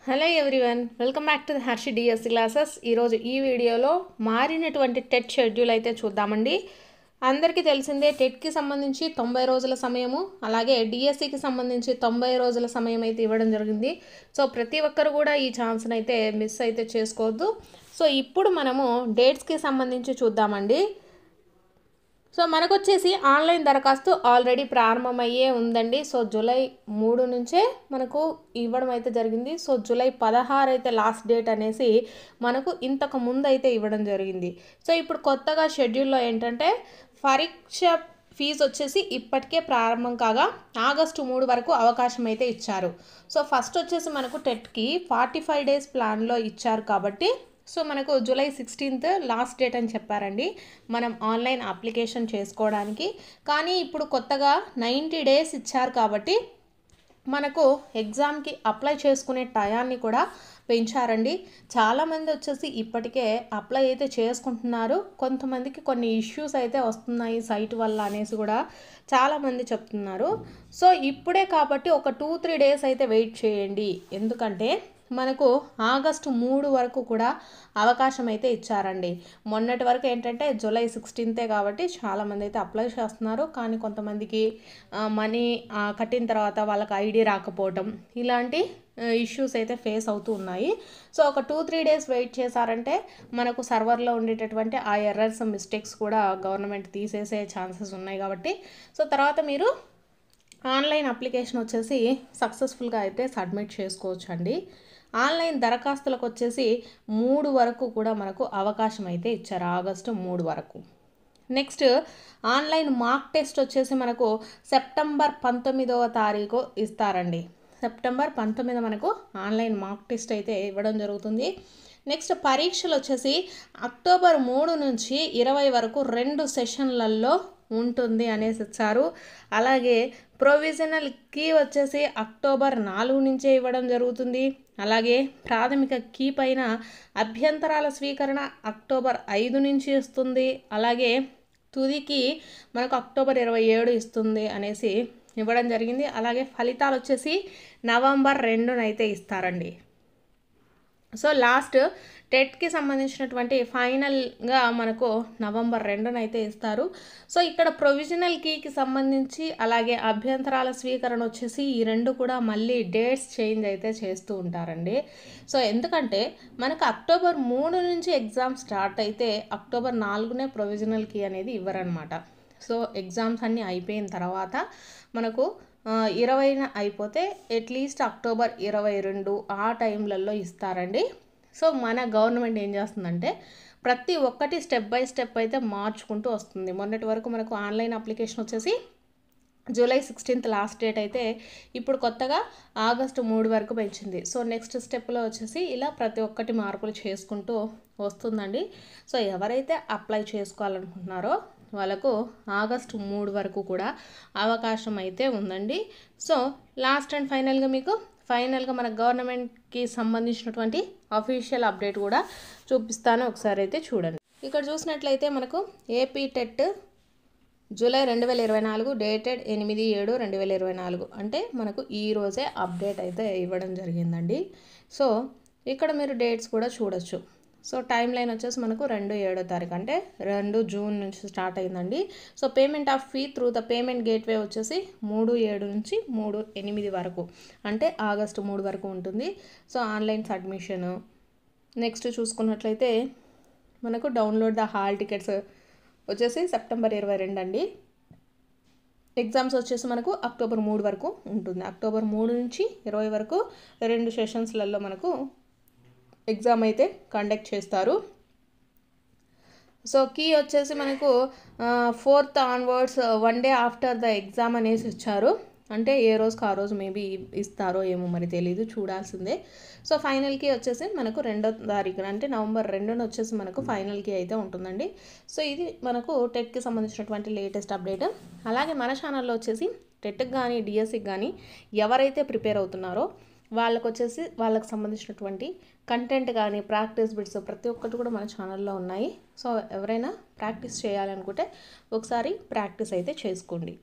Hello everyone, welcome back to the Harshi DSC classes. ఈరోజు ఈ వీడియోలో మారినటువంటి టెట్ షెడ్యూల్ అయితే చూద్దామండి. అందరికీ తెలిసిందే, టెట్కి సంబంధించి 90 రోజుల సమయము, అలాగే డిఎస్సికి సంబంధించి 90 రోజుల సమయం అయితే ఇవ్వడం జరిగింది. సో ప్రతి ఒక్కరు కూడా ఈ ఛాన్స్ని అయితే మిస్ అయితే చేసుకోవద్దు. సో ఇప్పుడు మనము డేట్స్కి సంబంధించి చూద్దామండి. సో మనకు వచ్చేసి ఆన్లైన్ దరఖాస్తు ఆల్రెడీ ప్రారంభమయ్యే ఉందండి. సో జూలై 3 నుంచే మనకు ఇవ్వడం అయితే జరిగింది. సో జూలై 16 అయితే లాస్ట్ డేట్ అనేసి మనకు ఇంతకు ముందు అయితే ఇవ్వడం జరిగింది. సో ఇప్పుడు కొత్తగా షెడ్యూల్లో ఏంటంటే పరీక్ష ఫీజు వచ్చేసి ఇప్పటికే ప్రారంభం కాగా ఆగస్టు 3 వరకు అవకాశం అయితే ఇచ్చారు. సో ఫస్ట్ వచ్చేసి మనకు టెట్కి 45 డేస్ ప్లాన్లో ఇచ్చారు కాబట్టి సో మనకు జూలై 16th లాస్ట్ డేట్ అని చెప్పారండి మనం ఆన్లైన్ అప్లికేషన్ చేసుకోవడానికి. కానీ ఇప్పుడు కొత్తగా 90 డేస్ ఇచ్చారు కాబట్టి మనకు ఎగ్జామ్కి అప్లై చేసుకునే టయాన్ని కూడా పెంచారండి. చాలామంది వచ్చేసి ఇప్పటికే అప్లై అయితే చేసుకుంటున్నారు. కొంతమందికి కొన్ని ఇష్యూస్ అయితే వస్తున్నాయి సైట్ వల్ల అనేసి కూడా చాలామంది చెప్తున్నారు. సో ఇప్పుడే కాబట్టి ఒక 2-3 డేస్ అయితే వెయిట్ చేయండి. ఎందుకంటే మనకు ఆగస్టు 3 వరకు కూడా అవకాశం అయితే ఇచ్చారండి. మొన్నటి వరకు ఏంటంటే జూలై 16th కాబట్టి చాలామంది అయితే అప్లై చేస్తున్నారు. కానీ కొంతమందికి మనీ కట్టిన తర్వాత వాళ్ళకి ఐడి రాకపోవటం ఇలాంటి ఇష్యూస్ అయితే ఫేస్ అవుతూ ఉన్నాయి. సో ఒక 2-3 డేస్ వెయిట్ చేశారంటే మనకు సర్వర్లో ఉండేటటువంటి ఆ ఎర్రర్స్ మిస్టేక్స్ కూడా గవర్నమెంట్ తీసేసే ఛాన్సెస్ ఉన్నాయి కాబట్టి సో తర్వాత మీరు ఆన్లైన్ అప్లికేషన్ వచ్చేసి సక్సెస్ఫుల్గా అయితే సబ్మిట్ చేసుకోవచ్చు అండి. ఆన్లైన్ దరఖాస్తులకు వచ్చేసి 3 వరకు కూడా మనకు అవకాశం అయితే ఇచ్చారు, ఆగస్టు 3 వరకు. నెక్స్ట్ ఆన్లైన్ మాక్ టెస్ట్ వచ్చేసి మనకు సెప్టెంబర్ 19వ తారీఖు ఇస్తారండి. సెప్టెంబర్ 19 మనకు ఆన్లైన్ మాక్ టెస్ట్ అయితే ఇవ్వడం జరుగుతుంది. నెక్స్ట్ పరీక్షలు వచ్చేసి అక్టోబర్ 3 నుంచి 20 వరకు 2 సెషన్లలో ఉంటుంది అనేసి ఇచ్చారు. అలాగే ప్రొవిజనల్ కీ వచ్చేసి అక్టోబర్ 4 నుంచే ఇవ్వడం జరుగుతుంది. అలాగే ప్రాథమిక కీ పైన అభ్యంతరాల స్వీకరణ అక్టోబర్ 5 నుంచి ఇస్తుంది. అలాగే తుదికి మనకు అక్టోబర్ 27 ఇస్తుంది అనేసి ఇవ్వడం జరిగింది. అలాగే ఫలితాలు వచ్చేసి నవంబర్ 2న అయితే ఇస్తారండి. సో లాస్ట్ టెట్కి సంబంధించినటువంటి ఫైనల్గా మనకు నవంబర్ 2న అయితే ఇస్తారు. సో ఇక్కడ ప్రొవిజనల్ కీకి సంబంధించి అలాగే అభ్యంతరాల స్వీకరణ వచ్చేసి ఈ రెండు కూడా మళ్ళీ డేట్స్ చేంజ్ అయితే చేస్తూ ఉంటారండి. సో ఎందుకంటే మనకు అక్టోబర్ 3 నుంచి ఎగ్జామ్ స్టార్ట్ అయితే అక్టోబర్ 4నే ప్రొవిజనల్ కీ అనేది ఇవ్వరనమాట. సో ఎగ్జామ్స్ అన్నీ అయిపోయిన తర్వాత మనకు 20న అయిపోతే అట్లీస్ట్ అక్టోబర్ 22 ఆ టైంలలో ఇస్తారండి. సో మన గవర్నమెంట్ ఏం చేస్తుందంటే ప్రతి ఒక్కటి స్టెప్ బై స్టెప్ అయితే మార్చుకుంటూ వస్తుంది. మొన్నటి వరకు మనకు ఆన్లైన్ అప్లికేషన్ వచ్చేసి జూలై 16th లాస్ట్ డేట్ అయితే ఇప్పుడు కొత్తగా ఆగస్టు 3 వరకు పెంచింది. సో నెక్స్ట్ స్టెప్లో వచ్చేసి ఇలా ప్రతి ఒక్కటి మార్పులు చేసుకుంటూ వస్తుందండి. సో ఎవరైతే అప్లై చేసుకోవాలనుకుంటున్నారో వాళ్ళకు ఆగస్టు 3 వరకు కూడా అవకాశం అయితే ఉందండి. సో లాస్ట్ అండ్ ఫైనల్గా మన గవర్నమెంట్కి సంబంధించినటువంటి అఫీషియల్ అప్డేట్ కూడా చూపిస్తాను, ఒకసారి అయితే చూడండి. ఇక్కడ చూసినట్లయితే మనకు ఏపీ టెట్ జూలై 2024 డేటెడ్ 8/7/2024 అంటే మనకు ఈరోజే అప్డేట్ అయితే ఇవ్వడం జరిగిందండి. సో ఇక్కడ మీరు డేట్స్ కూడా చూడొచ్చు. సో టైం లైన్ వచ్చేసి మనకు 2/7 తారీఖు అంటే 2 జూన్ నుంచి స్టార్ట్ అయిందండి. So payment of fee through the payment gateway వచ్చేసి 3/7 నుంచి 3/8 వరకు అంటే ఆగస్టు 3 వరకు ఉంటుంది. సో ఆన్లైన్ సబ్మిషన్ నెక్స్ట్ చూసుకున్నట్లయితే మనకు డౌన్లోడ్ ద హాల్ టికెట్స్ వచ్చేసి సెప్టెంబర్ 22 అండి. ఎగ్జామ్స్ వచ్చేసి మనకు అక్టోబర్ 3 వరకు ఉంటుంది. అక్టోబర్ 3 నుంచి 20 వరకు 2 సెషన్స్లలో మనకు ఎగ్జామ్ అయితే కండక్ట్ చేస్తారు. సో కీ వచ్చేసి మనకు 4th onwards 1 day after the exam అనేసి ఇచ్చారు. అంటే ఏ రోజుకి ఆ రోజు మేబీ ఇస్తారో ఏమో మరి తెలీదు, చూడాల్సిందే. సో ఫైనల్ కీ వచ్చేసి మనకు 2వ తారీఖున అంటే నవంబర్ 2న వచ్చేసి మనకు ఫైనల్ కీ అయితే ఉంటుందండి. సో ఇది మనకు టెట్కి సంబంధించినటువంటి లేటెస్ట్ అప్డేట్. అలాగే మన ఛానల్లో వచ్చేసి టెట్కి కానీ డిఎస్సికి కానీ ఎవరైతే ప్రిపేర్ అవుతున్నారో వాళ్ళకు సంబంధించినటువంటి కంటెంట్ కానీ ప్రాక్టీస్ బిట్స్ ప్రతి ఒక్కటి కూడా మన ఛానల్లో ఉన్నాయి. సో ఎవరైనా ప్రాక్టీస్ చేయాలనుకుంటే ఒకసారి ప్రాక్టీస్ అయితే చేసుకోండి.